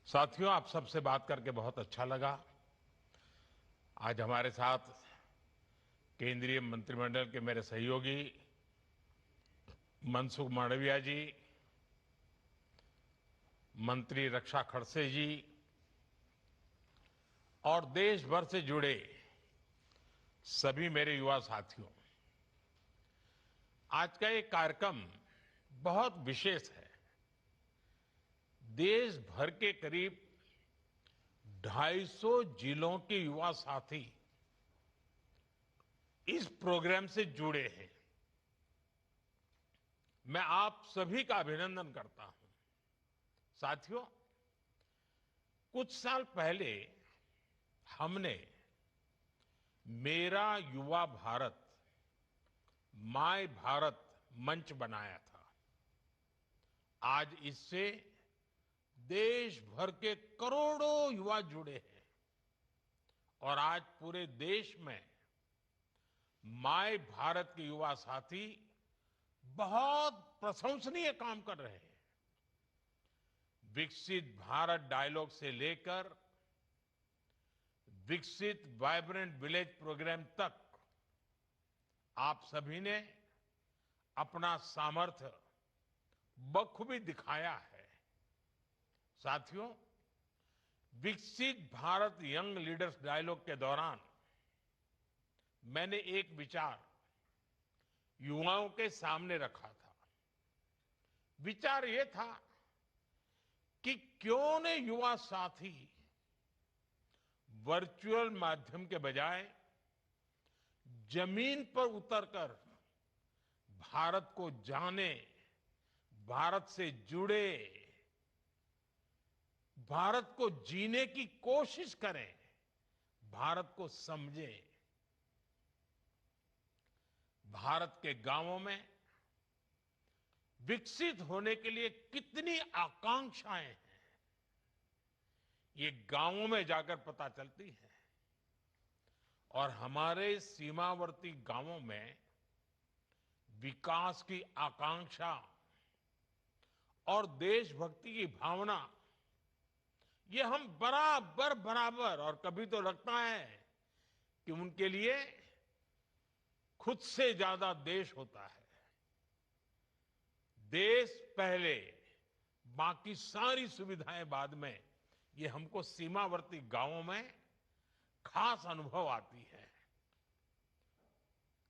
साथियों, आप सबसे बात करके बहुत अच्छा लगा। आज हमारे साथ केंद्रीय मंत्रिमंडल के मेरे सहयोगी मनसुख मांडविया जी, मंत्री रक्षा खड़से जी और देश भर से जुड़े सभी मेरे युवा साथियों, आज का ये कार्यक्रम बहुत विशेष है। देश भर के करीब 250 जिलों के युवा साथी इस प्रोग्राम से जुड़े हैं। मैं आप सभी का अभिनंदन करता हूं। साथियों, कुछ साल पहले हमने मेरा युवा भारत, माय भारत मंच बनाया था। आज इससे देश भर के करोड़ों युवा जुड़े हैं और आज पूरे देश में माय भारत के युवा साथी बहुत प्रशंसनीय काम कर रहे हैं। विकसित भारत डायलॉग से लेकर विकसित वाइब्रेंट विलेज प्रोग्राम तक आप सभी ने अपना सामर्थ्य बखूबी दिखाया है। साथियों, विकसित भारत यंग लीडर्स डायलॉग के दौरान मैंने एक विचार युवाओं के सामने रखा था। विचार यह था कि क्यों न युवा साथी वर्चुअल माध्यम के बजाय जमीन पर उतरकर भारत को जाने, भारत से जुड़े, भारत को जीने की कोशिश करें, भारत को समझें। भारत के गांवों में विकसित होने के लिए कितनी आकांक्षाएं हैं, ये गांवों में जाकर पता चलती है। और हमारे सीमावर्ती गांवों में विकास की आकांक्षा और देशभक्ति की भावना, ये हम बराबर बराबर, और कभी तो लगता है कि उनके लिए खुद से ज्यादा देश होता है। देश पहले, बाकी सारी सुविधाएं बाद में, ये हमको सीमावर्ती गांवों में खास अनुभव आती है।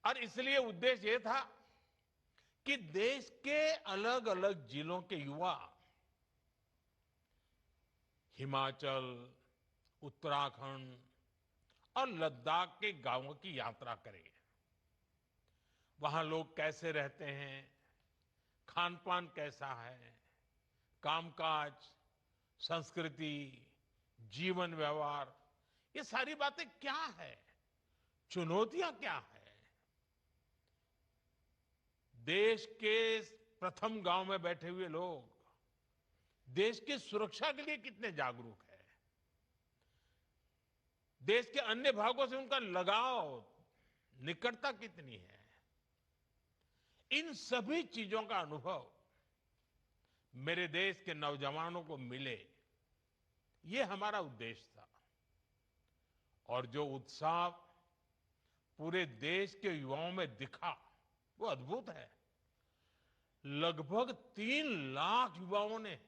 और इसलिए उद्देश्य ये था कि देश के अलग अलग जिलों के युवा हिमाचल, उत्तराखंड और लद्दाख के गांवों की यात्रा करें। वहां लोग कैसे रहते हैं, खान पान कैसा है, कामकाज, संस्कृति, जीवन व्यवहार, ये सारी बातें क्या है, चुनौतियां क्या है। देश के प्रथम गांव में बैठे हुए लोग देश की सुरक्षा के लिए कितने जागरूक हैं, देश के अन्य भागों से उनका लगाव, निकटता कितनी है, इन सभी चीजों का अनुभव मेरे देश के नौजवानों को मिले, ये हमारा उद्देश्य था। और जो उत्साह पूरे देश के युवाओं में दिखा, वो अद्भुत है। लगभग 3 लाख युवाओं ने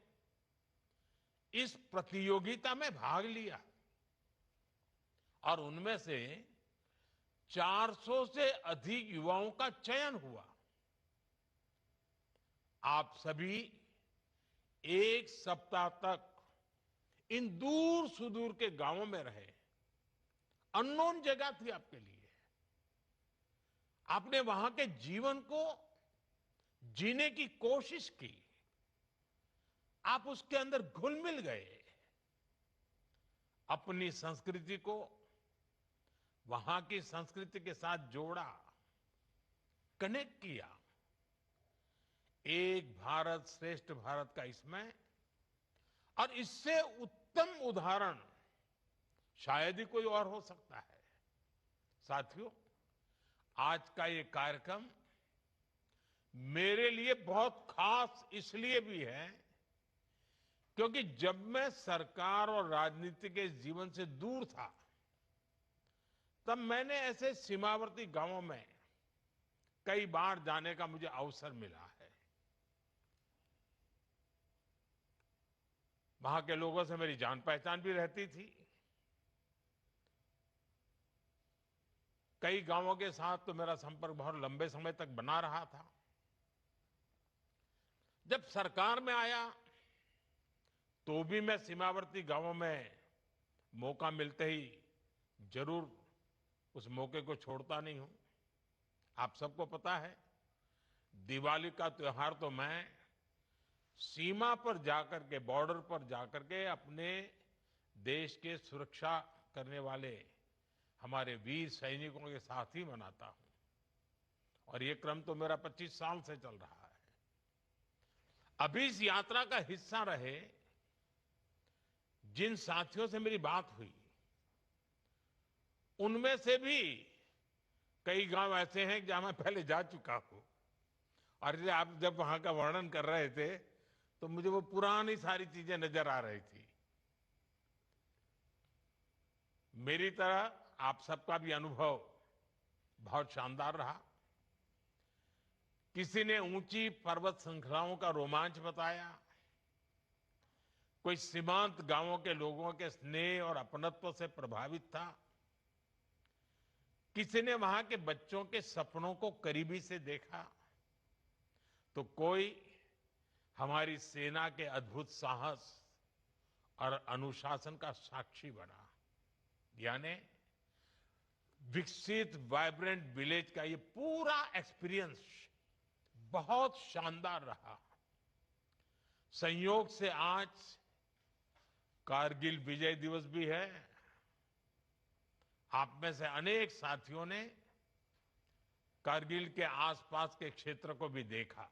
इस प्रतियोगिता में भाग लिया और उनमें से 400 से अधिक युवाओं का चयन हुआ। आप सभी एक सप्ताह तक इन दूर सुदूर के गांवों में रहे। अननोन जगह थी आपके लिए। आपने वहां के जीवन को जीने की कोशिश की, आप उसके अंदर घुल मिल गए, अपनी संस्कृति को वहां की संस्कृति के साथ जोड़ा, कनेक्ट किया। एक भारत श्रेष्ठ भारत का इसमें, और इससे उत्तम उदाहरण शायद ही कोई और हो सकता है। साथियों, आज का ये कार्यक्रम मेरे लिए बहुत खास इसलिए भी है क्योंकि जब मैं सरकार और राजनीति के जीवन से दूर था, तब मैंने ऐसे सीमावर्ती गांवों में कई बार जाने का मुझे अवसर मिला है। वहां के लोगों से मेरी जान पहचान भी रहती थी। कई गांवों के साथ तो मेरा संपर्क बहुत लंबे समय तक बना रहा था। जब सरकार में आया तो भी मैं सीमावर्ती गांवों में मौका मिलते ही जरूर उस मौके को छोड़ता नहीं हूं। आप सबको पता है, दिवाली का त्योहार तो मैं सीमा पर जाकर के, बॉर्डर पर जाकर के अपने देश के सुरक्षा करने वाले हमारे वीर सैनिकों के साथ ही मनाता हूं। और ये क्रम तो मेरा 25 साल से चल रहा है। अभी इस यात्रा का हिस्सा रहे जिन साथियों से मेरी बात हुई, उनमें से भी कई गांव ऐसे हैं जहां मैं पहले जा चुका हूं। और आप जब वहां का वर्णन कर रहे थे तो मुझे वो पुरानी सारी चीजें नजर आ रही थी। मेरी तरह आप सबका भी अनुभव बहुत शानदार रहा। किसी ने ऊंची पर्वत श्रृंखलाओं का रोमांच बताया, कोई सीमांत गांवों के लोगों के स्नेह और अपनत्व से प्रभावित था, किसी ने वहां के बच्चों के सपनों को करीबी से देखा, तो कोई हमारी सेना के अद्भुत साहस और अनुशासन का साक्षी बना। यानी विकसित वाइब्रेंट विलेज का ये पूरा एक्सपीरियंस बहुत शानदार रहा। संयोग से आज कारगिल विजय दिवस भी है। आप में से अनेक साथियों ने कारगिल के आसपास के क्षेत्र को भी देखा।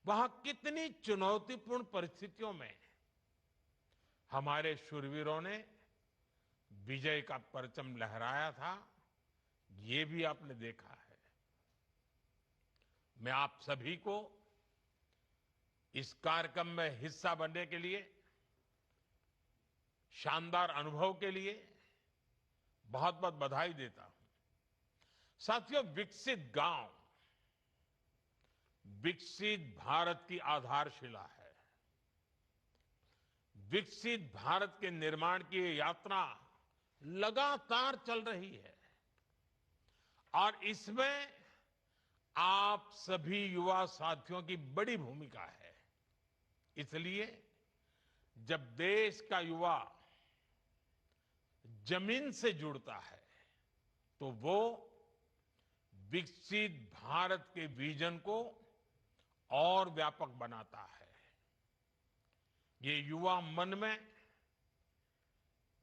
वहां कितनी चुनौतीपूर्ण परिस्थितियों में हमारे शूरवीरों ने विजय का परचम लहराया था, ये भी आपने देखा है। मैं आप सभी को इस कार्यक्रम में हिस्सा बनने के लिए, शानदार अनुभव के लिए बहुत बहुत बधाई देता हूं। साथियों, विकसित गांव विकसित भारत की आधारशिला है। विकसित भारत के निर्माण की ये यात्रा लगातार चल रही है और इसमें आप सभी युवा साथियों की बड़ी भूमिका है। इसलिए जब देश का युवा जमीन से जुड़ता है तो वो विकसित भारत के विजन को और व्यापक बनाता है। ये युवा मन में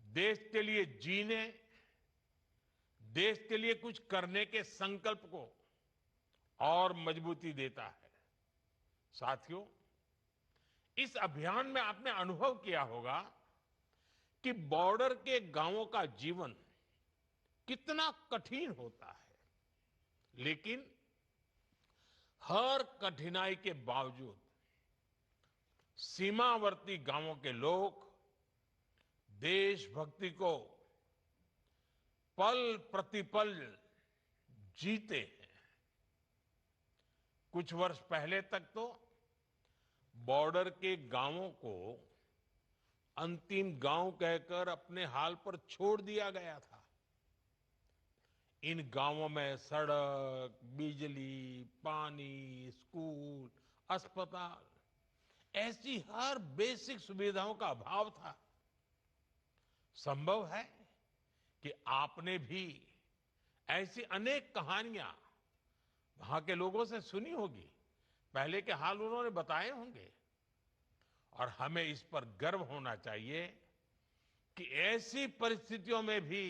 देश के लिए जीने, देश के लिए कुछ करने के संकल्प को और मजबूती देता है। साथियों, इस अभियान में आपने अनुभव किया होगा कि बॉर्डर के गांवों का जीवन कितना कठिन होता है, लेकिन हर कठिनाई के बावजूद सीमावर्ती गांवों के लोग देशभक्ति को पल प्रतिपल जीते हैं। कुछ वर्ष पहले तक तो बॉर्डर के गांवों को अंतिम गांव कहकर अपने हाल पर छोड़ दिया गया था। इन गांवों में सड़क, बिजली, पानी, स्कूल, अस्पताल, ऐसी हर बेसिक सुविधाओं का अभाव था। संभव है कि आपने भी ऐसी अनेक कहानियां वहां के लोगों से सुनी होगी, पहले के हाल उन्होंने बताए होंगे। और हमें इस पर गर्व होना चाहिए कि ऐसी परिस्थितियों में भी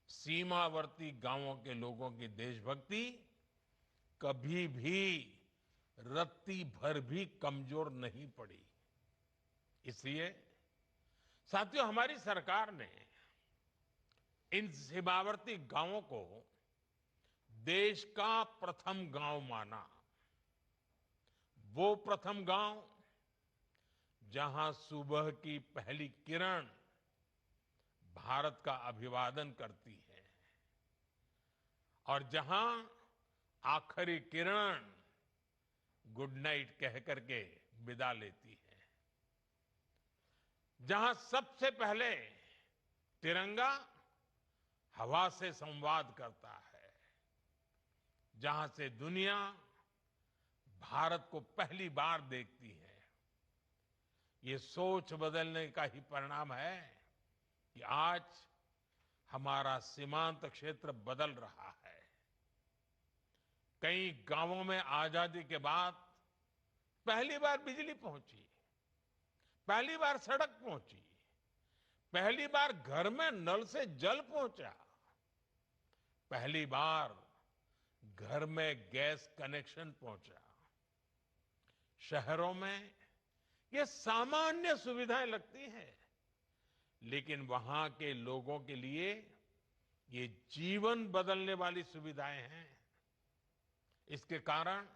सीमावर्ती गांवों के लोगों की देशभक्ति कभी भी रत्ती भर भी कमजोर नहीं पड़ी। इसलिए साथियों, हमारी सरकार ने इन सीमावर्ती गांवों को देश का प्रथम गांव माना। वो प्रथम गांव जहां सुबह की पहली किरण भारत का अभिवादन करती है और जहां आखिरी किरण गुड नाइट कह करके विदा लेती है, जहां सबसे पहले तिरंगा हवा से संवाद करता है, जहां से दुनिया भारत को पहली बार देखती है, ये सोच बदलने का ही परिणाम है कि आज हमारा सीमांत क्षेत्र बदल रहा है। कई गांवों में आजादी के बाद पहली बार बिजली पहुंची, पहली बार सड़क पहुंची, पहली बार घर में नल से जल पहुंचा, पहली बार घर में गैस कनेक्शन पहुंचा। शहरों में ये सामान्य सुविधाएं लगती हैं, लेकिन वहां के लोगों के लिए ये जीवन बदलने वाली सुविधाएं हैं। इसके कारण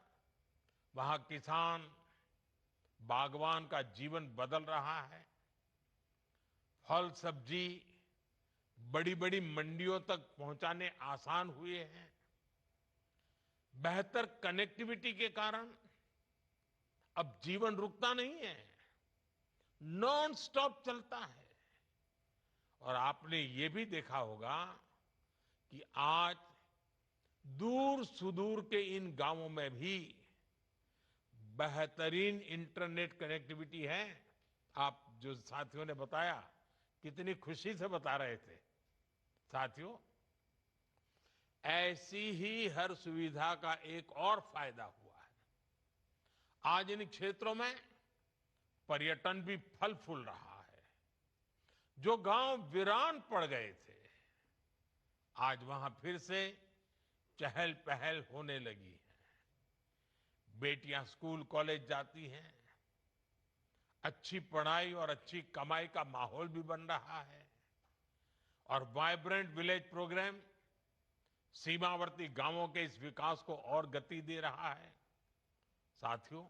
वहां किसान, बागवान का जीवन बदल रहा है। फल सब्जी बड़ी बड़ी मंडियों तक पहुंचाने आसान हुए हैं। बेहतर कनेक्टिविटी के कारण अब जीवन रुकता नहीं है, नॉन स्टॉप चलता है। और आपने ये भी देखा होगा कि आज दूर सुदूर के इन गांवों में भी बेहतरीन इंटरनेट कनेक्टिविटी है। आप जो साथियों ने बताया, कितनी खुशी से बता रहे थे। साथियों, ऐसी ही हर सुविधा का एक और फायदा हुआ है। आज इन क्षेत्रों में पर्यटन भी फल फूल रहा है। जो गांव वीरान पड़ गए थे, आज वहां फिर से चहल पहल होने लगी है। बेटियां स्कूल कॉलेज जाती हैं, अच्छी पढ़ाई और अच्छी कमाई का माहौल भी बन रहा है और वाइब्रेंट विलेज प्रोग्राम सीमावर्ती गांवों के इस विकास को और गति दे रहा है। साथियों,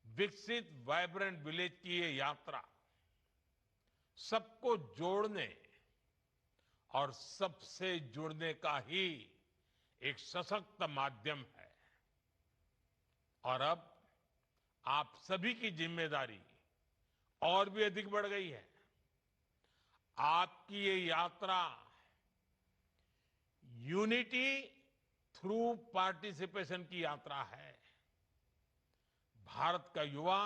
विकसित वाइब्रेंट विलेज की ये यात्रा सबको जोड़ने और सबसे जुड़ने का ही एक सशक्त माध्यम है। और अब आप सभी की जिम्मेदारी और भी अधिक बढ़ गई है। आपकी ये यात्रा यूनिटी थ्रू पार्टिसिपेशन की यात्रा है। भारत का युवा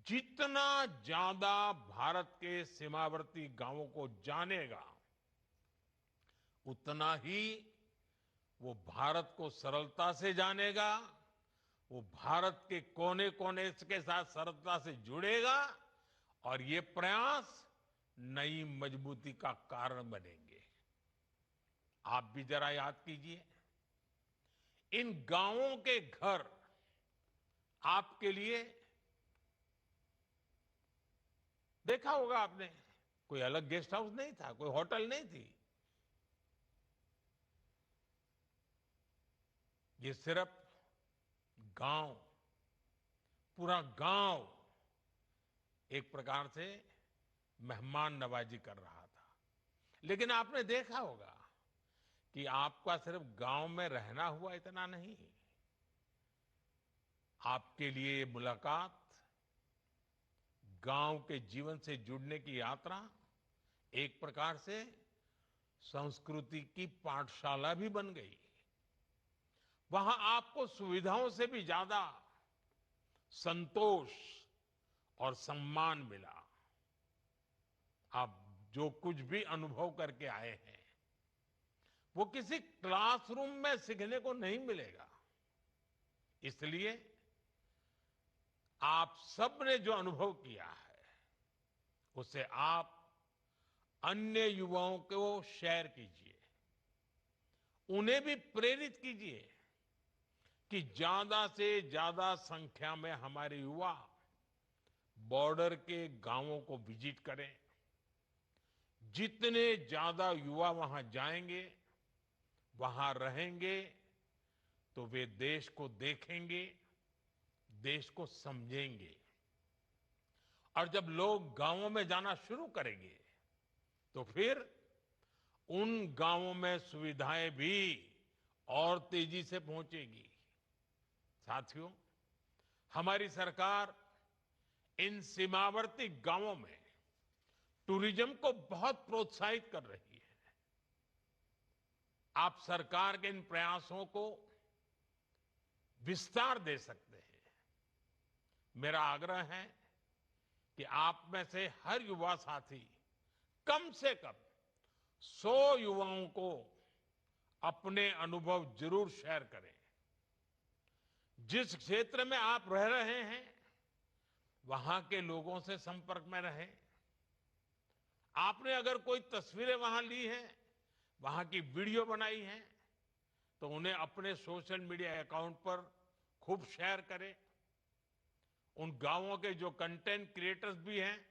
जितना ज्यादा भारत के सीमावर्ती गांवों को जानेगा, उतना ही वो भारत को सरलता से जानेगा, वो भारत के कोने कोने के साथ सरलता से जुड़ेगा और ये प्रयास नई मजबूती का कारण बनेंगे। आप भी जरा याद कीजिए, इन गांवों के घर आपके लिए, देखा होगा आपने, कोई अलग गेस्ट हाउस नहीं था, कोई होटल नहीं थी। ये सिर्फ गांव, पूरा गांव एक प्रकार से मेहमान नवाजी कर रहा था। लेकिन आपने देखा होगा कि आपका सिर्फ गांव में रहना हुआ इतना नहीं, आपके लिए ये मुलाकात गांव के जीवन से जुड़ने की यात्रा एक प्रकार से संस्कृति की पाठशाला भी बन गई। वहां आपको सुविधाओं से भी ज्यादा संतोष और सम्मान मिला। आप जो कुछ भी अनुभव करके आए हैं, वो किसी क्लासरूम में सीखने को नहीं मिलेगा। इसलिए आप सब ने जो अनुभव किया है, उसे आप अन्य युवाओं को शेयर कीजिए, उन्हें भी प्रेरित कीजिए कि ज्यादा से ज्यादा संख्या में हमारे युवा बॉर्डर के गांवों को विजिट करें। जितने ज्यादा युवा वहां जाएंगे, वहां रहेंगे, तो वे देश को देखेंगे, देश को समझेंगे। और जब लोग गांवों में जाना शुरू करेंगे तो फिर उन गांवों में सुविधाएं भी और तेजी से पहुंचेगी। साथियों, हमारी सरकार इन सीमावर्ती गांवों में टूरिज्म को बहुत प्रोत्साहित कर रही है। आप सरकार के इन प्रयासों को विस्तार दे सकते हैं। मेरा आग्रह है कि आप में से हर युवा साथी कम से कम 100 युवाओं को अपने अनुभव जरूर शेयर करें। जिस क्षेत्र में आप रह रहे हैं वहां के लोगों से संपर्क में रहें। आपने अगर कोई तस्वीरें वहां ली हैं, वहां की वीडियो बनाई है, तो उन्हें अपने सोशल मीडिया अकाउंट पर खूब शेयर करें। उन गांवों के जो कंटेंट क्रिएटर्स भी हैं,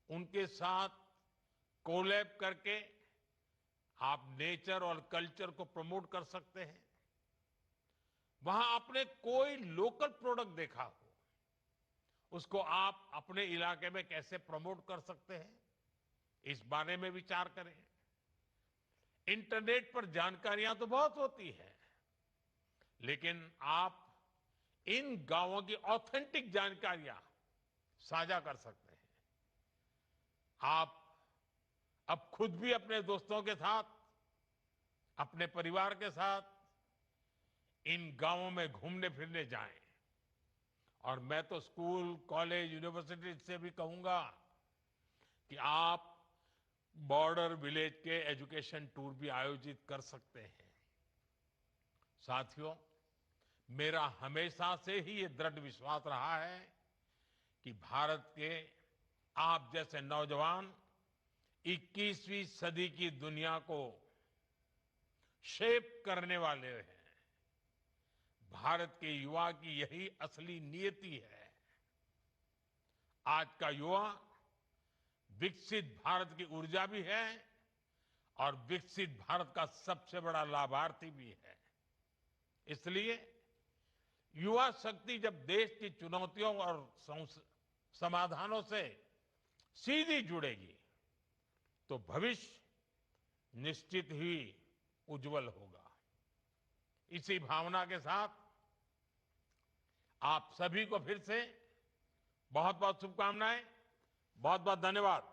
उनके साथ कोलैब करके आप नेचर और कल्चर को प्रमोट कर सकते हैं। वहां आपने कोई लोकल प्रोडक्ट देखा हो, उसको आप अपने इलाके में कैसे प्रमोट कर सकते हैं, इस बारे में विचार करें। इंटरनेट पर जानकारियां तो बहुत होती है, लेकिन आप इन गांवों की ऑथेंटिक जानकारियां साझा कर सकते हैं। आप अब खुद भी अपने दोस्तों के साथ, अपने परिवार के साथ इन गांवों में घूमने फिरने जाएं। और मैं तो स्कूल, कॉलेज, यूनिवर्सिटी से भी कहूंगा कि आप बॉर्डर विलेज के एजुकेशन टूर भी आयोजित कर सकते हैं। साथियों, मेरा हमेशा से ही ये दृढ़ विश्वास रहा है कि भारत के आप जैसे नौजवान 21वीं सदी की दुनिया को शेप करने वाले हैं। भारत के युवा की यही असली नियति है। आज का युवा विकसित भारत की ऊर्जा भी है और विकसित भारत का सबसे बड़ा लाभार्थी भी है। इसलिए युवा शक्ति जब देश की चुनौतियों और समाधानों से सीधी जुड़ेगी तो भविष्य निश्चित ही उज्जवल होगा। इसी भावना के साथ आप सभी को फिर से बहुत बहुत शुभकामनाएं, बहुत बहुत धन्यवाद।